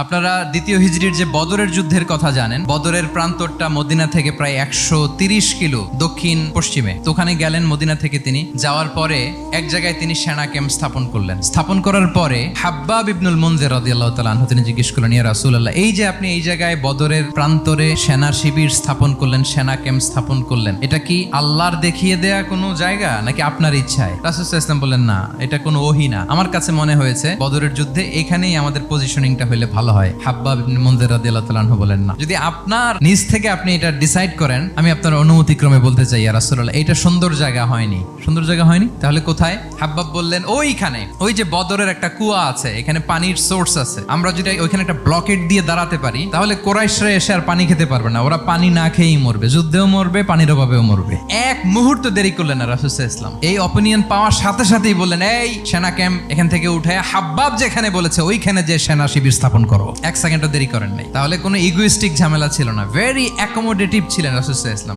আপনারা দ্বিতীয় হিজরির যে বদরের যুদ্ধের কথা জানেন, বদরের প্রান্তরটা মদিনা থেকে প্রায় 130 কিলো দক্ষিণ পশ্চিমে। তো ওখানে গেলেন মদিনা থেকে। তিনি যাওয়ার পরে এক জায়গায় তিনি সেনা ক্যাম্প স্থাপন করলেন। স্থাপন করার পরে হাব্বাব ইবনুল মুনজির রাদিয়াল্লাহু তাআলা আনহু তিনি জিজ্ঞেস করলেন, ইয়া রাসূলুল্লাহ, এই যে আপনি এই জায়গায় বদরের প্রান্তরে সেনা শিবির স্থাপন করলেন, সেনা ক্যাম্প স্থাপন করলেন, এটা কি আল্লাহর দেখিয়ে দেয়া কোনো জায়গা নাকি আপনার ইচ্ছায়? রাসূল সাল্লাল্লাহু আলাইহি ওয়াসাল্লাম বললেন, না, এটা কোনো ওহী না, আমার কাছে মনে হয়েছে বদরের যুদ্ধে এখানেই আমাদের পজিশনিংটা হলে ভালো হয়। হাব্বাব ইবনুল মুনজির রাদিয়াল্লাহু তাআলা আনহু বলেন, না, যদি আপনার নিজ থেকে আপনি এটা ডিসাইড করেন, আমি আপনার অনুমতিক্রমে বলতে চাই ইয়া রাসূলুল্লাহ, এটা সুন্দর জায়গা হয়নি। সুন্দর জায়গা হয়নি? তাহলে কোথায়? হাব্বাব বললেন, ওইখানে, ওই যে বদরের একটা কুয়া আছে, এখানে পানির সোর্স আছে, আমরা যদি ওইখানে একটা ব্লকেট দিয়ে দাঁড়াতে পারি তাহলে কুরাইশরা এসে আর পানি খেতে পারবে না, ওরা পানি না খেয়েই মরবে, যুদ্ধেও মরবে, পানির অভাবেও মরবে। এক মুহূর্ত দেরি করলেন না রাসূল সাল্লাল্লাহু আলাইহি ওয়াসাল্লাম। এই অপিনিয়ন পাওয়ার সাথে সাথেই বললেন, এই সেনা ক্যাম্প এখান থেকে উঠে হাব্বাব যেখানে বলেছে ওইখানে যে সেনা শিবির স্থাপন করো। এক সেকেন্ডও দেরি করেন নাই। তাহলে কোনো ইগোইস্টিক ঝামেলা ছিল না, ভেরি অ্যাকোমোডেটিভ ছিলেন রাসূল সাল্লাল্লাহু আলাইহি ওয়াসাল্লাম।